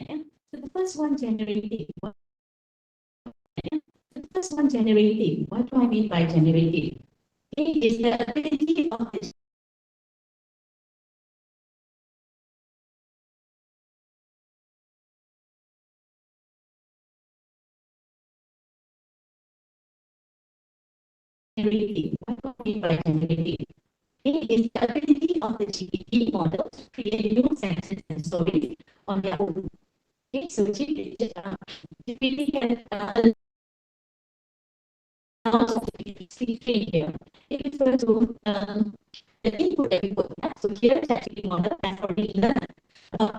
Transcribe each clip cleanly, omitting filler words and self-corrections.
Yeah? So the first one, generative. The first one, generative. What do I mean by generative? It is the ability of the generative. What do I mean by generative? It is the ability of the GPT model to create new sentences and stories on their own. Okay, so GPT can here. It refers to the input that we put. So here, the GPT model has already learned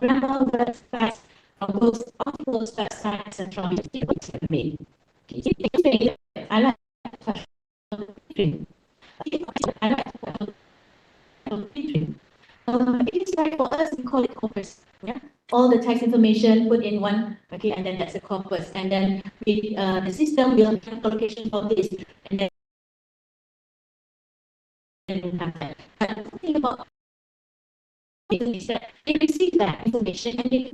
grammar, word, facts, from both articles, websites, and from the tables that we made. I like I like it is like for us, we call it corpus. Yeah, all the text information put in one. Okay, and then that's a corpus, and then we, the system will have allocation for this, and then have that. But the thing about is that they receive that information and they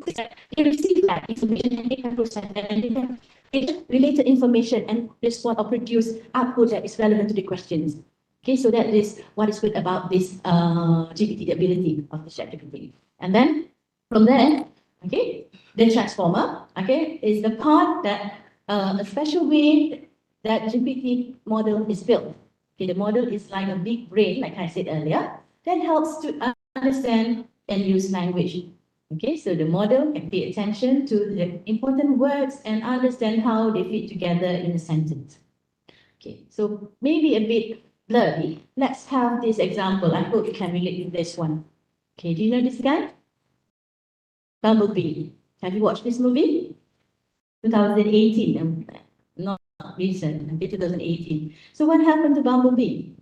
can process that and they can get related information and respond or produce output that is relevant to the questions. Okay, so that is what is good about this GPT, the ability of the ChatGPT. And then from there, okay, the transformer, okay, is the part that a special way that GPT model is built. Okay, the model is like a big brain, like I said earlier, that helps to understand and use language. Okay, so the model can pay attention to the important words and understand how they fit together in a sentence. Okay, so maybe a bit blurry. Let's have this example. I hope you can relate to this one. Okay, do you know this guy? Bumblebee. Have you watched this movie? 2018, not recent, maybe 2018. So what happened to Bumblebee?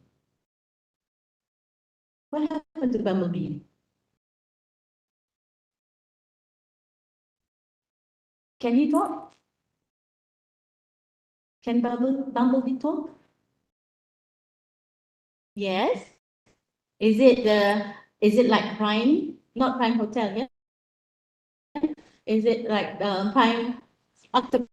What happened to Bumblebee? Can he talk? Can Bumblebee talk? Yes. Is it like Prime? Not Prime Hotel, yeah? Is it like Prime Octopus?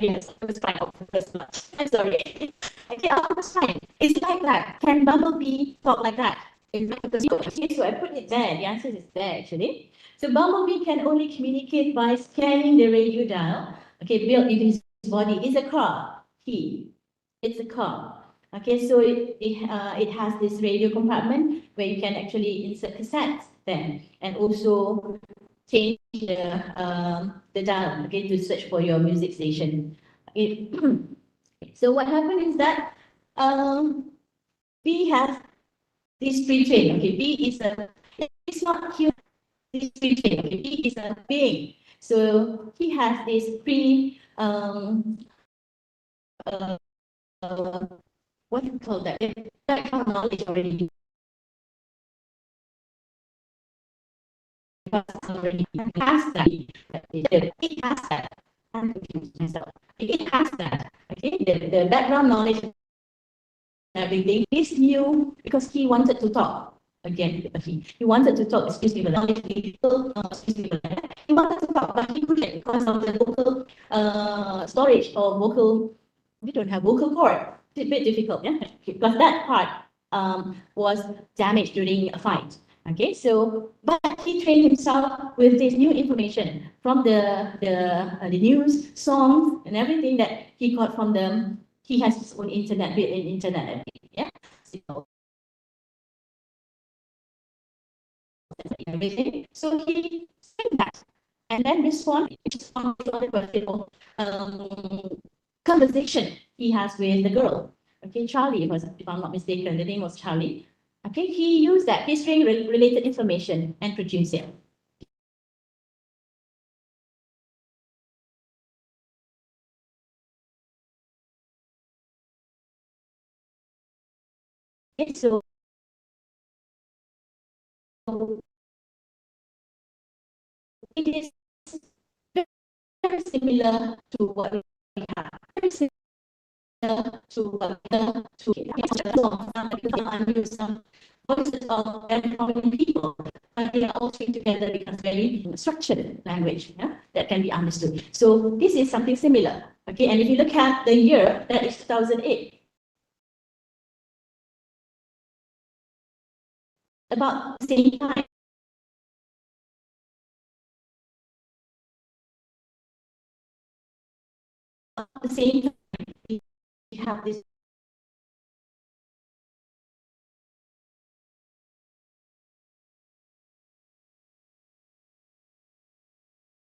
Yes, Octopus Prime Octopus. I'm sorry. Okay, Octopus Prime. It's like that. Can Bumblebee talk like that? Okay, so I put it there. The answer is there actually. So Bumblebee can only communicate by scanning the radio dial. Okay, built into his body. It's a car. It's a car. Okay, so it has this radio compartment where you can actually insert cassettes there, and also change the dial, okay, to search for your music station. So what happened is that we have this pre-train. Okay, it's not human, this pre-train. Okay, B is a being. So he has this what do you call that? That kind of knowledge already. It has that. It has that. I'm confused myself. It has that. Okay, the background knowledge and everything is new because he wanted to talk. Again, he wanted to talk, excuse me, but excuse me, he wanted to talk, but he couldn't because of the vocal storage or vocal, we don't have vocal cord. It's a bit difficult, yeah, because that part was damaged during a fight. Okay, so but he trained himself with this new information from the news, songs, and everything that he got from them. He has his own internet, built-in internet, yeah. So, everything. So he said that, and then this one is on the conversation he has with the girl. Okay, Charlie was, if I'm not mistaken, the name was Charlie. Okay, he used that history related information and produced it. Okay, so it is very similar to what we have. Very some voices of very prominent people, but they are all trained together because very structured language, yeah, that can be understood. So this is something similar. Okay, and if you look at the year, that is 2008. About the same time, we have this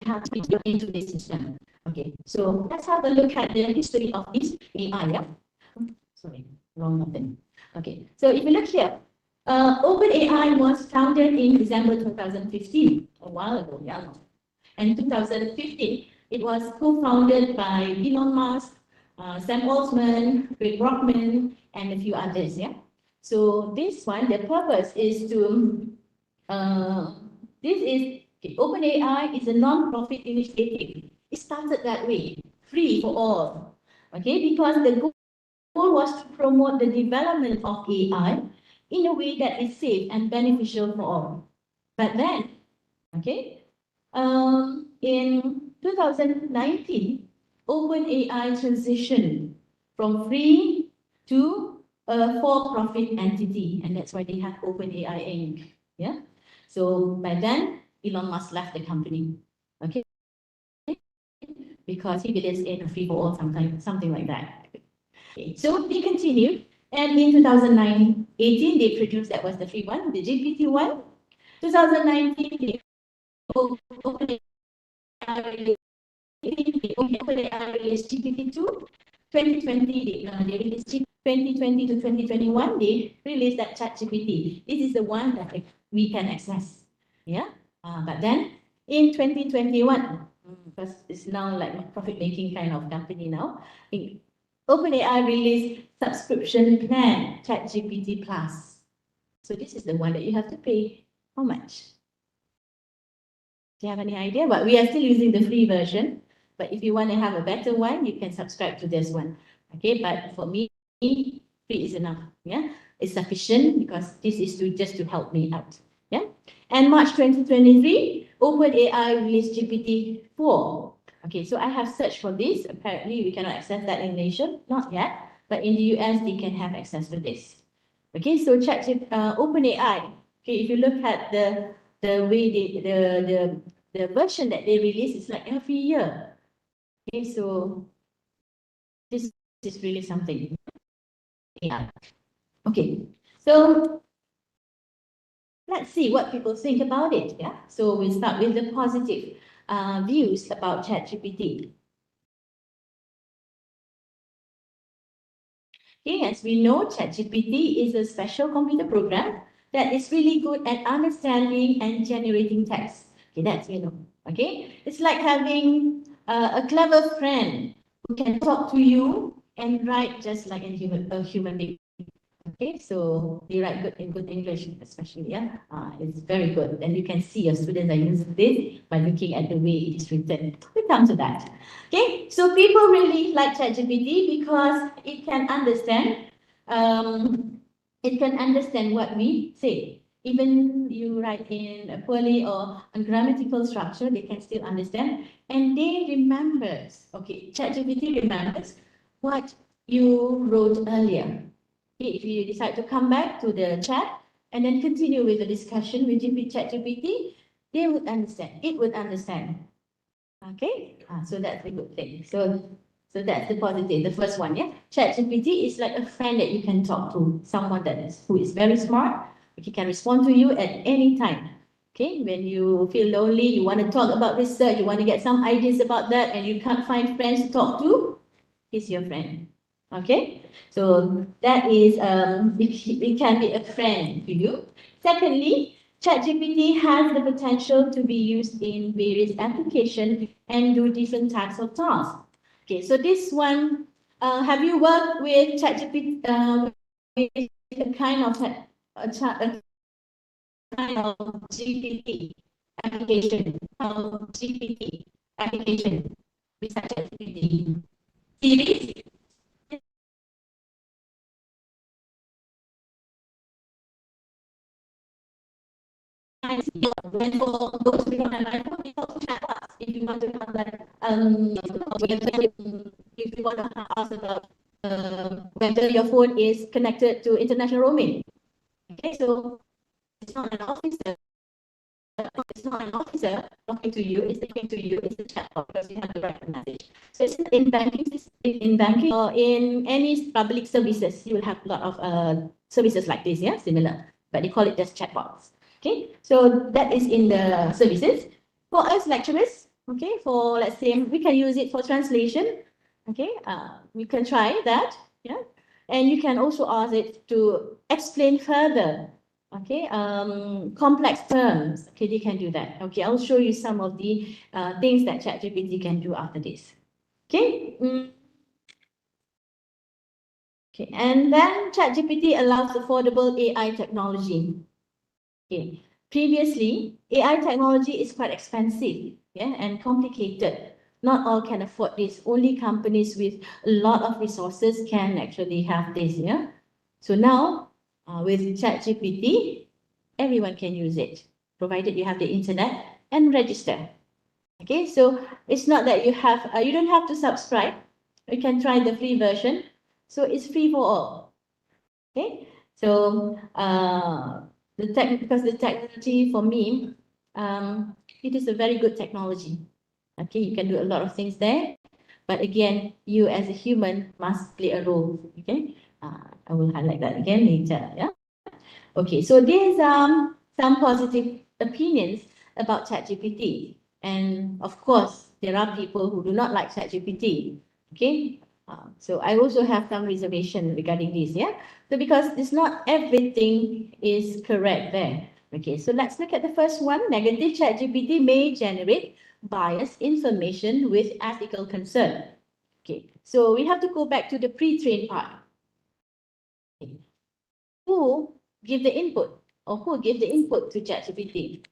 have to go into this system. Okay, so let's have a look at the history of this AI. Yeah? Sorry, wrong button. Okay, so if you look here, OpenAI was founded in December 2015, a while ago, yeah. And 2015, it was co-founded by Elon Musk, Sam Altman, Greg Brockman, and a few others, yeah. So this one, the purpose is to, this is, okay, OpenAI is a non-profit initiative. It started that way, free for all, okay, because the goal was to promote the development of AI in a way that is safe and beneficial for all. But then, okay, in 2019, OpenAI transitioned from free to a for-profit entity, and that's why they have OpenAI Inc. Yeah. So by then, Elon Musk left the company. Okay, because he believes in a free for all, something like that. Okay. So they continued, and in 2018, they produced, that was the free one, the GPT one. 2019, they OpenAI released GPT-2. 2020, they released 2020 to 2021, they released that ChatGPT. This is the one that we can access. Yeah. But then in 2021, because it's now like a profit-making kind of company now, OpenAI released subscription plan, ChatGPT Plus. So this is the one that you have to pay. How much? Do you have any idea? But we are still using the free version. But if you want to have a better one, you can subscribe to this one. Okay, but for me, free is enough. Yeah, it's sufficient because this is just to help me out. Yeah, and March 2023, OpenAI released GPT-4. Okay, so I have searched for this. Apparently, we cannot access that in Malaysia, not yet. But in the US, they can have access to this. Okay, so OpenAI. Okay, if you look at the way the version that they release is like every year. Okay, so this is really something. Yeah. Okay, so let's see what people think about it. Yeah. So we start with the positive views about ChatGPT. Okay, as we know, ChatGPT is a special computer program that is really good at understanding and generating text. Okay, that's you know. Okay, it's like having a clever friend who can talk to you and write just like a human being. Okay, so they write good in good English, especially, yeah. It's very good. And you can see your students are using this by looking at the way it is written. We'll come to that. Okay, so people really like ChatGPT because it can understand, what we say. Even you write in a poorly or ungrammatical structure, they can still understand. And they remembers, okay, ChatGPT remembers what you wrote earlier. If you decide to come back to the chat and then continue with the discussion with ChatGPT, they would understand. It would understand. Okay, so that's a good thing. So that's the positive. The first one, yeah. ChatGPT is like a friend that you can talk to, someone who is very smart. He can respond to you at any time. Okay, when you feel lonely, you want to talk about research, you want to get some ideas about that, and you can't find friends to talk to, he's your friend. Okay, so that is it can be a friend to you. Secondly, ChatGPT has the potential to be used in various applications and do different types of tasks. Okay, so this one, have you worked with ChatGPT with a kind of GPT application, GPT application with ChatGPT series? when for those who don't have iPhone, we talk to chatbots. If you want to have that, if you want to ask about whether your phone is connected to international roaming. Okay, so it's not an officer. It's not an officer talking to you. It's talking to you. It's the chatbot because you have the right message. So it's in banking or in any public services, you will have a lot of services like this, yeah, similar, but they call it just chatbots. Okay, so that is in the services. For us lecturers, okay, for let's say we can use it for translation. Okay, we can try that, yeah, and you can also ask it to explain further. Okay, complex terms. Okay, they can do that. Okay, I'll show you some of the things that ChatGPT can do after this. Okay. Okay, and then ChatGPT allows affordable AI technology. Okay. Previously, AI technology is quite expensive, yeah, and complicated. Not all can afford this. Only companies with a lot of resources can actually have this, yeah. So now, with ChatGPT, everyone can use it, provided you have the internet and register. Okay, so it's not that you don't have to subscribe. You can try the free version. So it's free for all. Okay, so because the technology for me, it is a very good technology. Okay, you can do a lot of things there, but again, you as a human must play a role. Okay, I will highlight that again later. Yeah. Okay, so these are some positive opinions about ChatGPT, and of course, there are people who do not like ChatGPT. Okay, so I also have some reservation regarding this. Yeah, so because it's not everything is correct there. Okay, so let's look at the first one. Negative ChatGPT may generate biased information with ethical concern. Okay, so we have to go back to the pre-trained part. Okay. Who give the input or who give the input to ChatGPT?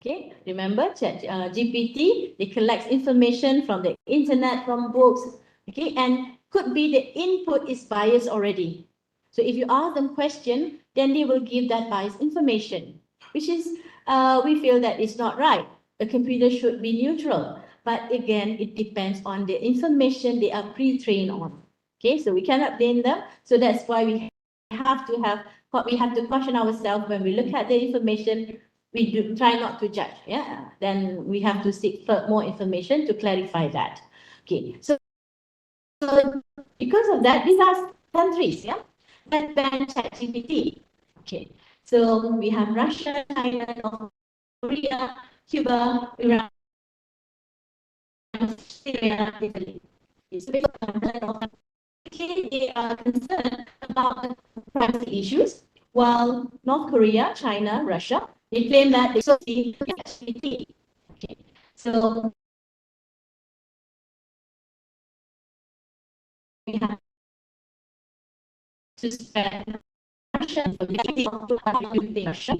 Okay, remember GPT, they collect information from the internet, from books, okay, and could be the input is biased already. So if you ask them question, then they will give that biased information, which is, we feel that is not right. A computer should be neutral, but again, it depends on the information they are pre-trained on. Okay, so we cannot blame them. So that's why we have to caution ourselves when we look at the information. We do try not to judge. Yeah, then we have to seek for more information to clarify that. Okay, so because of that, these are countries, yeah, that ban ChatGPT. Okay, so we have Russia, China, North Korea, Cuba, Iran, Syria, Italy. So they are concerned about privacy issues, while North Korea, China, Russia, they claim that they see ChatGPT. Okay, so we have to spend Russia for the Russia.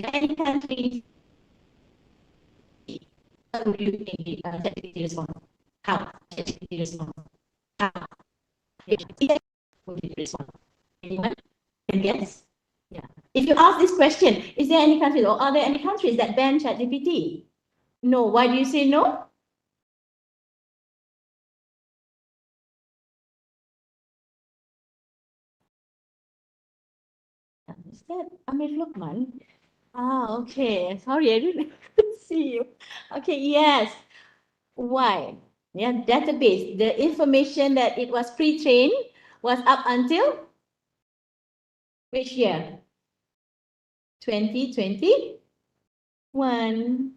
Any countries, how do you think ChatGPT responds? How ChatGPT responds? How ChatGPT would respond? Anyone can guess? Yeah. If you ask this question, is there any countries or are there any countries that ban ChatGPT? No. Why do you say no? Is that Amir Lukman? Ah, okay. Sorry, I didn't see you. Okay, yes. Why? Yeah, database. The information that it was pre-trained was up until which year? 2021.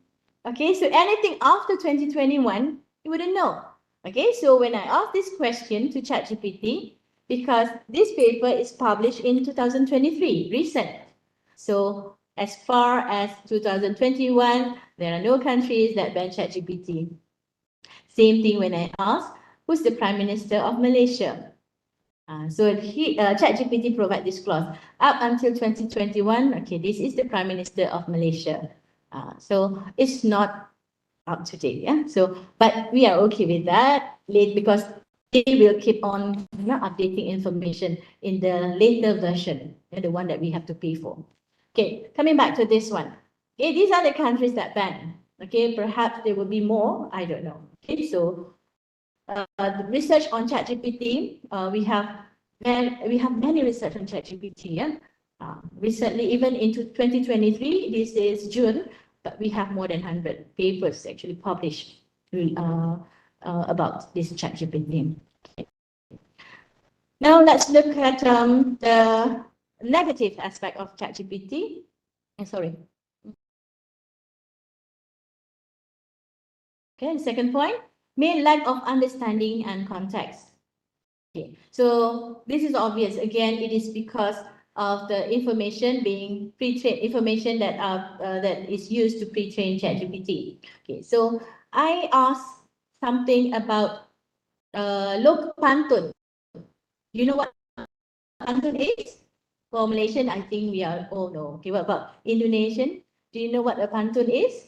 Okay, so anything after 2021, you wouldn't know. Okay, so when I asked this question to ChatGPT, because this paper is published in 2023, recent. So as far as 2021, there are no countries that ban ChatGPT. Same thing when I asked, who's the Prime Minister of Malaysia? So ChatGPT provides this clause. Up until 2021, okay, this is the Prime Minister of Malaysia. So it's not up to date, yeah. So, but we are okay with that, because they will keep on updating information in the later version, the one that we have to pay for. Okay, coming back to this one. Okay, these are the countries that ban. Okay, perhaps there will be more. I don't know. Okay, so the research on ChatGPT, we have many research on ChatGPT. Yeah, recently, even into 2023, this is June, but we have more than 100 papers actually published about this ChatGPT. Okay. Now let's look at the negative aspect of ChatGPT. Sorry. Okay, second point, main lack of understanding and context. Okay, so this is obvious. Again, it is because of the information being pre-trained, information that that is used to pre-train ChatGPT. Okay, so I asked something about local pantun. You know what pantun is? For Malaysian, I think we are all know. Okay, what about Indonesian? Do you know what a pantun is?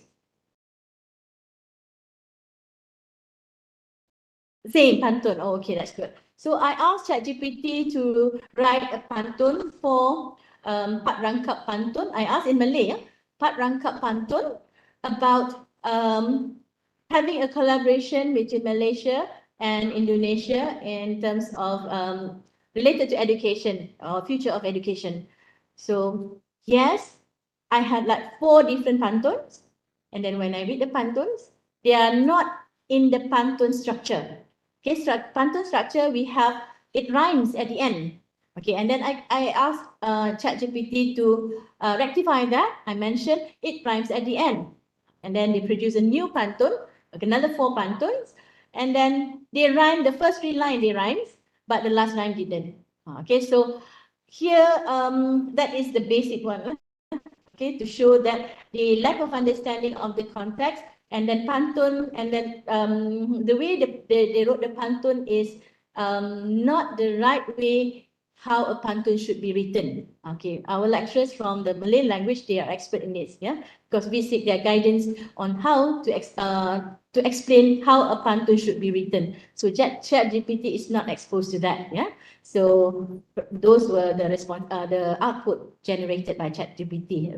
Same pantun. Oh, okay, that's good. So I asked ChatGPT to write a pantun for Pat Rangkap Pantun. I asked in Malay, Pat Rangkap Pantun, about having a collaboration between Malaysia and Indonesia in terms of related to education or future of education. So yes, I had like 4 different pantuns, and then when I read the pantuns, they are not in the pantun structure. Okay, pantun structure, we have, it rhymes at the end. Okay, and then I asked ChatGPT to rectify that. I mentioned it rhymes at the end. And then they produce a new pantun, like another 4 pantuns. And then they rhyme, the first 3 lines they rhymes, but the last line didn't. Okay, so here, that is the basic one. Okay, to show that the lack of understanding of the context, and then pantun, and then the way they wrote the pantun is not the right way how a pantun should be written. Okay, our lecturers from the Malay language, they are expert in this, yeah, because we seek their guidance on how to explain how a pantun should be written. So ChatGPT is not exposed to that, yeah. So those were the the output generated by ChatGPT.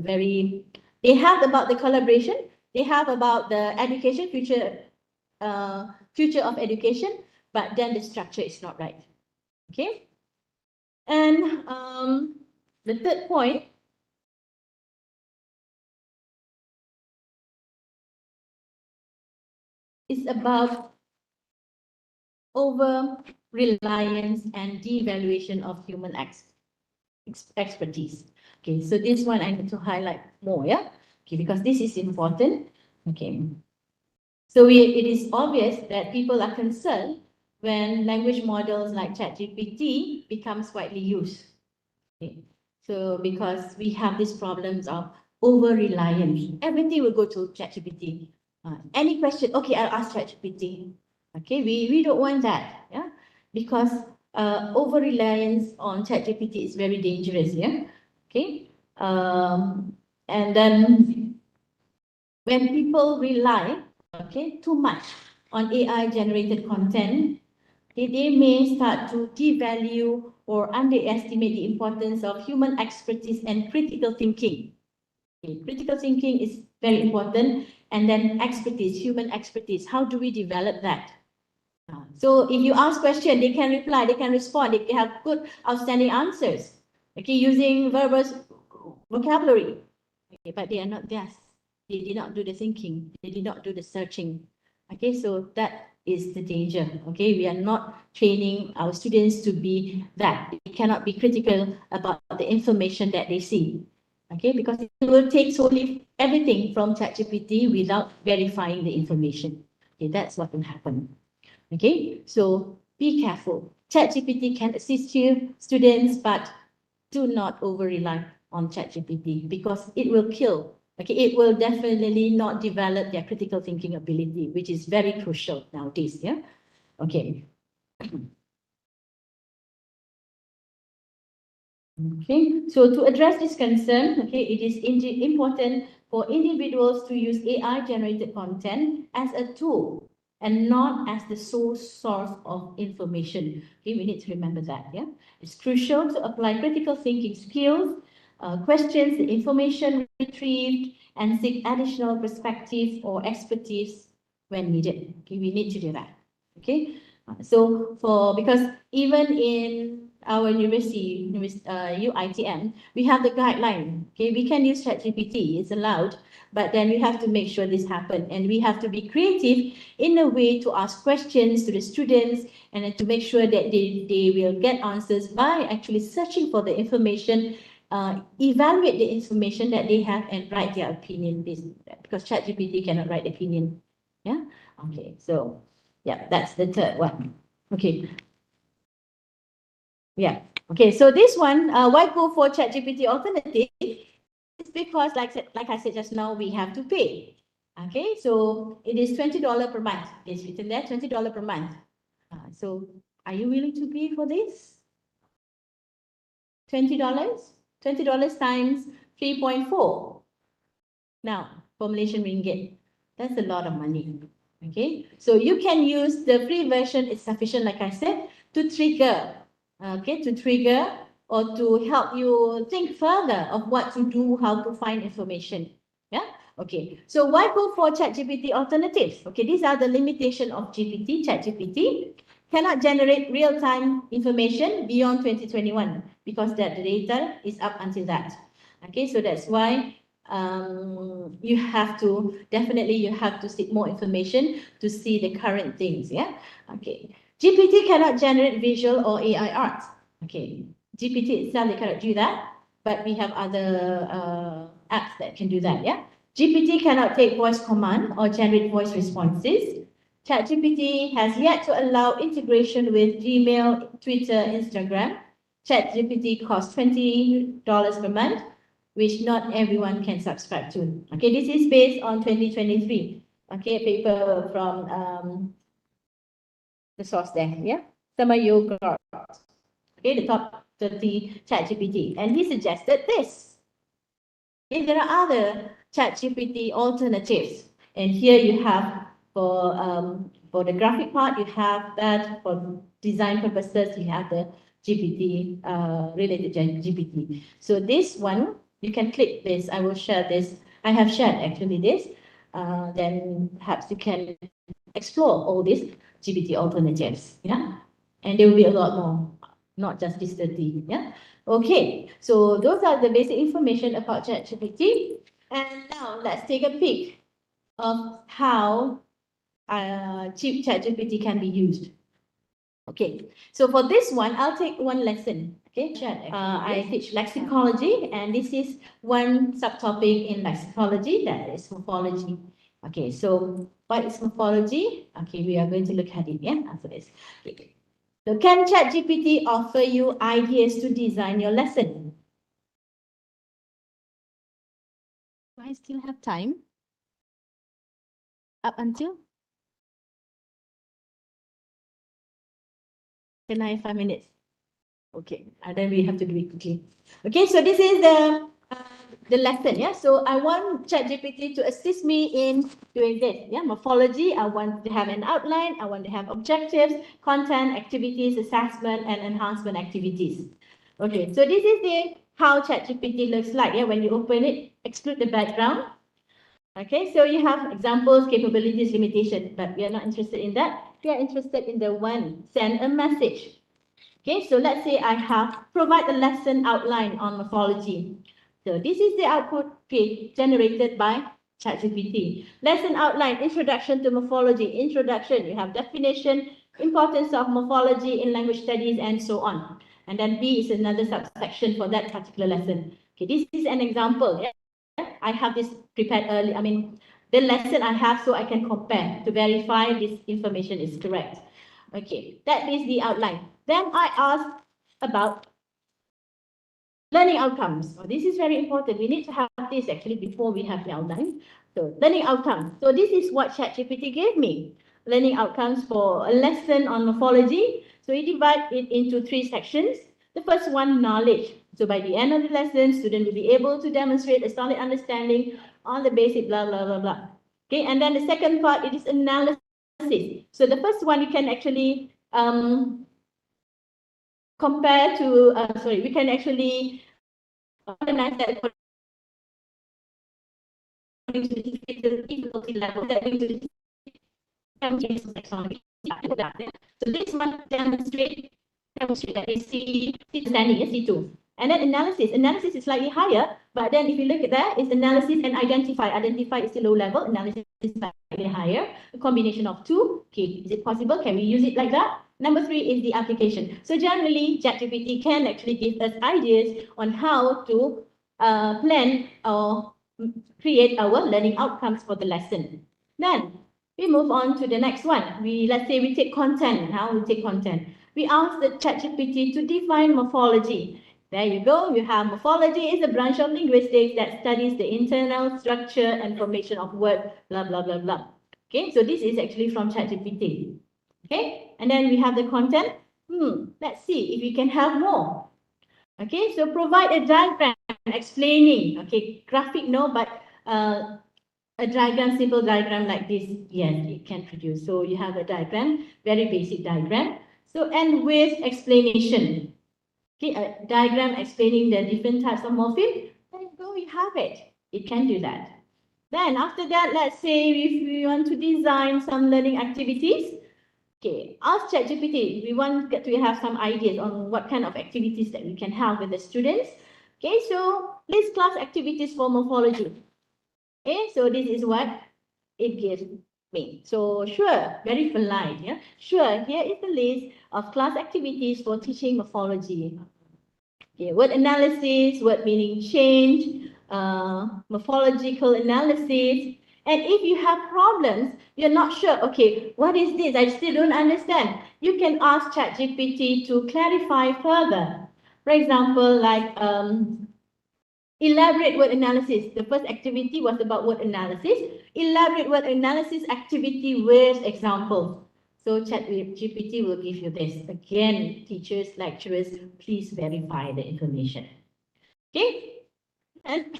They have about the collaboration, they have about the education, future of education, but then the structure is not right. Okay, and the third point is about over reliance and devaluation of human expertise. Okay, so this one I need to highlight more, yeah? Okay, because this is important. Okay. So it is obvious that people are concerned when language models like ChatGPT becomes widely used. Okay. So because we have these problems of over-reliance, everything will go to ChatGPT. Any question, okay, I'll ask ChatGPT. Okay, we don't want that, yeah, because over-reliance on ChatGPT is very dangerous, yeah. Okay, and then when people rely, okay, too much on AI-generated content, they may start to devalue or underestimate the importance of human expertise and critical thinking. Okay, critical thinking is very important, and then expertise, human expertise. How do we develop that? So if you ask question, they can reply, they can respond, they have good, outstanding answers. Okay, using verbal vocabulary. Okay, but they are not there. They did not do the thinking. They did not do the searching. Okay, so that is the danger. Okay, we are not training our students to be that. They cannot be critical about the information that they see. Okay, because it will take solely everything from ChatGPT without verifying the information. Okay, that's what will happen. Okay, so be careful. ChatGPT can assist you, students, but do not over-rely on ChatGPT because it will kill. Okay, it will definitely not develop their critical thinking ability, which is very crucial nowadays. Yeah. Okay. Okay. So to address this concern, okay, it is important for individuals to use AI-generated content as a tool and not as the sole source of information. Okay, we need to remember that. Yeah, it's crucial to apply critical thinking skills, questions the information retrieved, and seek additional perspective or expertise when needed. Okay, we need to do that. Okay, so because even in our university, UITM, we have the guideline. Okay, we can use ChatGPT, it's allowed, but then we have to make sure this happens, and we have to be creative in a way to ask questions to the students, and then to make sure that they will get answers by actually searching for the information, evaluate the information that they have, and write their opinion. Because ChatGPT cannot write opinion. Yeah. Okay. So, yeah, that's the third one. Okay. Yeah. Okay. So this one, why go for ChatGPT alternative? It's because, like I said just now, we have to pay. Okay. So it is $20 per month. It's written there, $20 per month. So are you willing to pay for this? $20? $20 times 3.4. Now, for Malaysian ringgit, that's a lot of money. Okay, so you can use the free version. It's sufficient, like I said, to trigger, to trigger or to help you think further of what to do, how to find information. Yeah. Okay. So why go for ChatGPT alternatives? Okay, these are the limitation of ChatGPT cannot generate real-time information beyond 2021 because that data is up until that. Okay, so that's why you have to seek more information to see the current things. Yeah. Okay. GPT cannot generate visual or AI art. Okay. GPT itself, they cannot do that, but we have other apps that can do that. Yeah. GPT cannot take voice command or generate voice responses. ChatGPT has yet to allow integration with Gmail, Twitter, Instagram. ChatGPT costs $20 per month, which not everyone can subscribe to. Okay, this is based on 2023. Okay, a paper from the source there. Yeah, Summer Yoga. Okay, the top 30 ChatGPT, and he suggested this. Okay, there are other ChatGPT alternatives, and here you have for the graphic part, you have that. For design purposes, you have the GPT related GPT. So this one, you can click this. I will share this. I have shared actually this. Then perhaps you can explore all these GPT alternatives. Yeah, and there will be a lot more, not just this 30. Yeah. Okay. So those are the basic information about ChatGPT. And now let's take a peek of how ChatGPT can be used. Okay, so for this one, I'll take one lesson. Okay, I teach lexicology, and this is one subtopic in lexicology, that is morphology. Okay, so what is morphology? Okay, we are going to look at it, yeah, after this. Okay. So can ChatGPT offer you ideas to design your lesson? Do I still have time? Up until? Can I have 5 minutes? Okay, and then we have to do it quickly. Okay, so this is the lesson. Yeah, so I want ChatGPT to assist me in doing this. Yeah, morphology. I want to have an outline. I want to have objectives, content, activities, assessment, and enhancement activities. Okay, so this is the how ChatGPT looks like. Yeah, when you open it, exclude the background. Okay, so you have examples, capabilities, limitations, but we are not interested in that. We are interested in the one, send a message. Okay, so let's say I have provide a lesson outline on morphology. So this is the output generated by ChatGPT. Lesson outline, introduction to morphology, introduction, you have definition, importance of morphology in language studies, and so on. And then B is another subsection for that particular lesson. Okay, this is an example. Yeah? I have this prepared early. I mean, the lesson I have so I can compare to verify this information is correct. Okay, that is the outline. Then I asked about learning outcomes. So this is very important. We need to have this actually before we have the outline. So learning outcomes. So this is what ChatGPT gave me. Learning outcomes for a lesson on morphology. So we divide it into 3 sections. The first one, knowledge. So by the end of the lesson, student will be able to demonstrate a solid understanding on the basic blah, blah, blah, blah. Okay, and then the second part, it is analysis. So the first one you can actually compare to, we can actually organize that according to the difficulty level that we do. So this one demonstrate that is C standing is C2. And then analysis is slightly higher, but then if you look at that, it's analysis and identify. Identify is the low level, analysis is slightly higher. A combination of two. Okay, is it possible? Can we use it like that? Number 3 is the application. So generally, ChatGPT can actually give us ideas on how to plan or create our learning outcomes for the lesson. Then we move on to the next one. Let's say we take content. Now we take content. We ask the ChatGPT to define morphology. There you go. You have morphology is a branch of linguistics that studies the internal structure and formation of words, blah, blah, blah, blah. Okay, so this is actually from ChatGPT. Okay, and then we have the content. Let's see if we can have more. Okay, so provide a diagram explaining. Okay, graphic no, but a diagram, simple diagram like this, yes, it can produce. So you have a diagram, very basic diagram. So end with explanation. Okay, a diagram explaining the different types of morpheme. There you go, you have it. It can do that. Then after that, let's say if we want to design some learning activities. Okay, ask ChatGPT. We want to have some ideas on what kind of activities that we can have with the students. Okay, so list class activities for morphology. Okay, so this is what it gives me. So sure, very polite. Yeah, sure. Here is the list of class activities for teaching morphology. Okay, word analysis, word meaning change, morphological analysis. And if you have problems, you're not sure, okay, what is this? I still don't understand. You can ask ChatGPT to clarify further. For example, like elaborate word analysis. The first activity was about word analysis. Elaborate word analysis activity with examples. So ChatGPT will give you this. Again, teachers, lecturers, please verify the information. Okay? And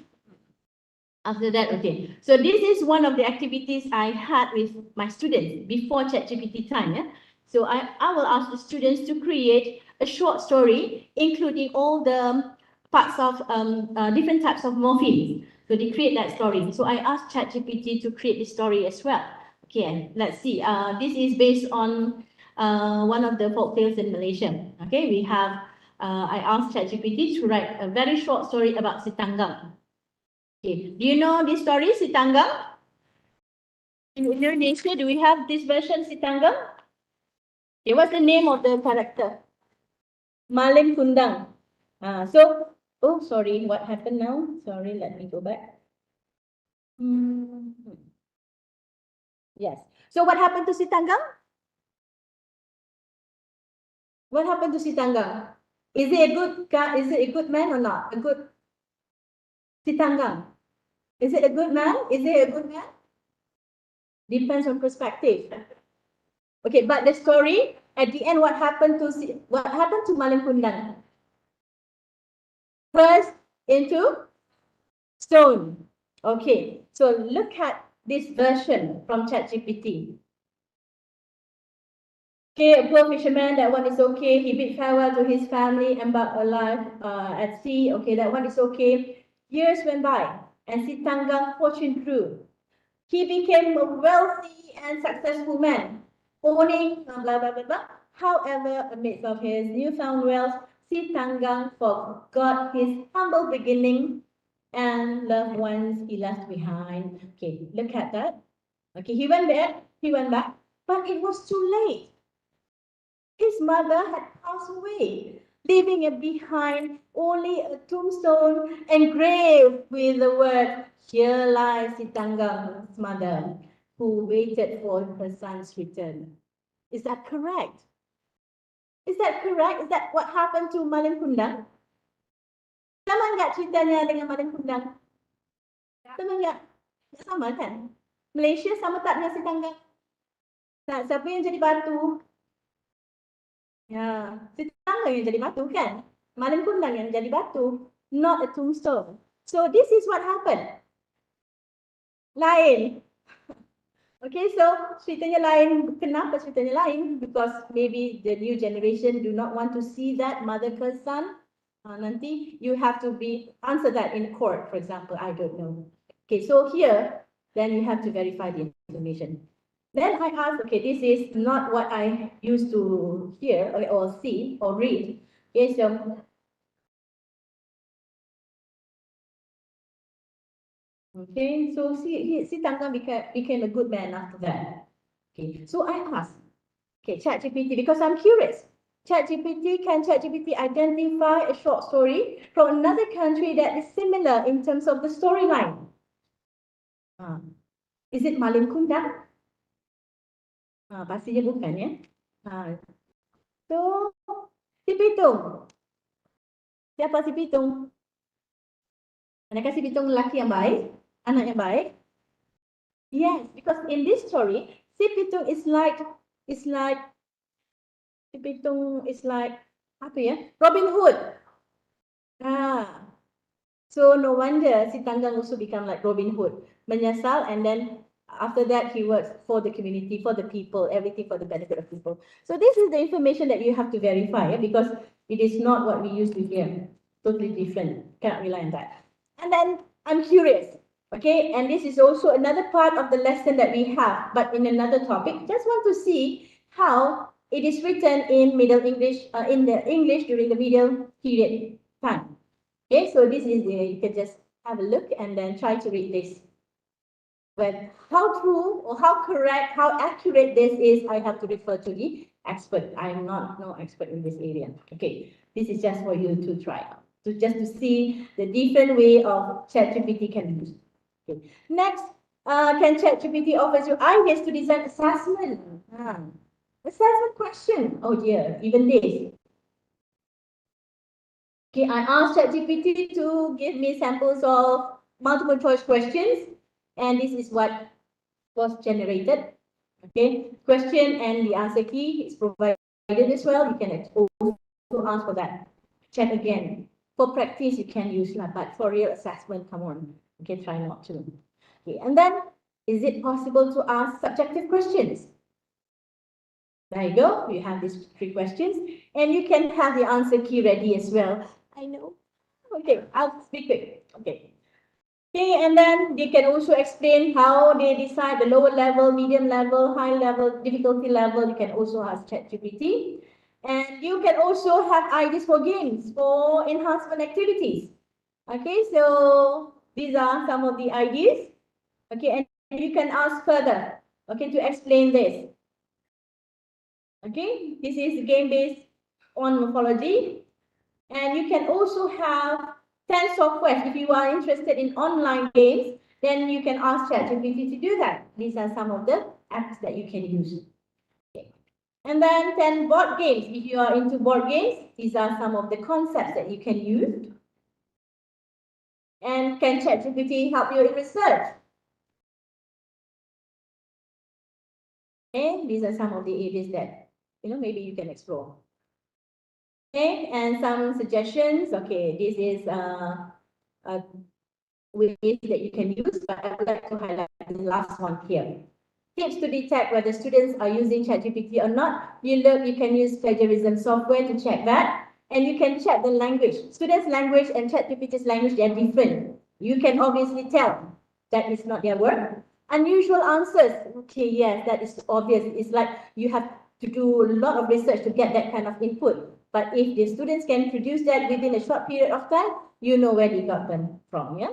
after that, okay. So this is one of the activities I had with my students before ChatGPT time. Yeah? So I will ask the students to create a short story, including all the parts of different types of morphemes. So they create that story. So I asked ChatGPT to create the story as well. Okay, let's see. This is based on one of the folk tales in Malaysia. Okay, we have, I asked ChatGPT to write a very short story about Sitanggang. Okay, do you know this story, Sitanggang? In Indonesia, do we have this version, Sitanggang? Okay, what's the name of the character? Malim Kundang. Oh, sorry, what happened now? Sorry, let me go back. Yes. So what happened to Sitanggang? What happened to Sitanggang? Is it a good guy? Is it a good man or not? A good Sitanggang. Is it a good man? Is it a good man? Depends on perspective. Okay, but the story at the end, what happened to Malim Kundang? First into stone. Okay, so look at this version from ChatGPT. Okay, a poor fisherman, that one is okay. He bid farewell to his family, embarked alive at sea. Okay, that one is okay. Years went by, and Sitanggang fortune grew. He became a wealthy and successful man, owning blah, blah, blah, blah. However, amidst of his newfound wealth, Sitanggang forgot his humble beginning and loved ones he left behind. Okay, look at that. Okay, he went back, but it was too late. His mother had passed away, leaving behind only a tombstone engraved with the word, "Here lies Sitanggang's mother, who waited for her son's return." Is that correct? Is that correct? Is that what happened to Malim Kundang? Sama nggak ceritanya dengan Malim Kundang? Sama nggak? Sama kan? Malaysia sama tak dengan Sitanggang? Siapa yang jadi batu? Ya, Sitanggang yang jadi batu kan? Malim Kundang yang jadi batu, not a tombstone. So this is what happened. Lain. Okay, so ceritanya lain. Kenapa ceritanya lain? Because maybe the new generation do not want to see that mother curse son. Nanti you have to answer that in court, for example. I don't know. Okay, so here, then you have to verify the information. Then I asked, okay, this is not what I used to hear or see or read. Okay, so si Tanggang became a good man after that. Okay, so I asked, okay, ChatGPT, because I'm curious. Can ChatGPT identify a short story from another country that is similar in terms of the storyline? Is it Malin Kundang? Pastinya bukan ya. So, si Pitung. Siapa si Pitung? Adakah si Pitung lelaki yang baik? Anak yang baik? Yes, because in this story, si Pitung is like si Pitung is like apa ya? Robin Hood. So no wonder si Tanggang also become like Robin Hood, menyesal, and then after that he works for the community, for the people, everything for the benefit of people. So this is the information that you have to verify, because it is not what we used to hear. Totally different. Cannot rely on that. And then I'm curious, okay, and this is also another part of the lesson that we have, but in another topic. Just want to see how it is written in Middle English, in the English during the Middle period time. Okay, so this is you can just have a look and then try to read this. But how true or how correct, how accurate this is, I have to refer to the expert. I am not no expert in this area. Okay, this is just for you to try out, to see the different way of ChatGPT can be used. Okay. Next, can ChatGPT offers you ideas to design assessment? Assessment question. Oh dear, even this. Okay, I asked ChatGPT to give me samples of multiple choice questions, and this is what was generated. Okay, question and the answer key is provided as well. You can also ask for that. Check again. For practice, you can use that, but for real assessment, come on, you can try not to. Okay, and then is it possible to ask subjective questions? There you go. You have these 3 questions, and you can have the answer key ready as well. I know. Okay, I'll speak quick. Okay. Okay, and then they can also explain how they decide the lower level, medium level, high level, difficulty level. You can also ask ChatGPT. And you can also have ideas for games, for enhancement activities. Okay, so these are some of the ideas. Okay, and you can ask further, okay, to explain this. Okay, this is game based on morphology. And you can also have 10 softwares. If you are interested in online games, then you can ask ChatGPT to do that. These are some of the apps that you can use. Okay. And then 10 board games. If you are into board games, these are some of the concepts that you can use. And can ChatGPT help you in research? Okay, these are some of the areas that maybe you can explore. Okay, and some suggestions. Okay, this is ways that you can use, but I would like to highlight the last one here. Tips to detect whether students are using ChatGPT or not. You can use plagiarism software to check that, and you can check the language. Students' language and ChatGPT's language, they are different. You can obviously tell that is not their work. Unusual answers. Okay, yes, that is obvious. It's like you have to do a lot of research to get that kind of input. But if the students can produce that within a short period of time, you know where they got them from, yeah?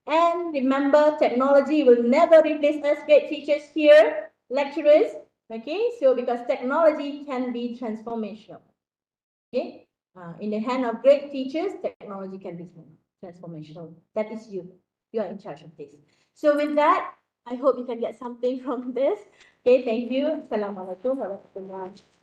And remember, technology will never replace us great teachers here, lecturers, okay? So because technology can be transformational, okay? In the hand of great teachers, technology can be transformational. That is you. You are in charge of this. So with that, I hope you can get something from this. Okay, thank you. Assalamualaikum warahmatullahi wabarakatuh.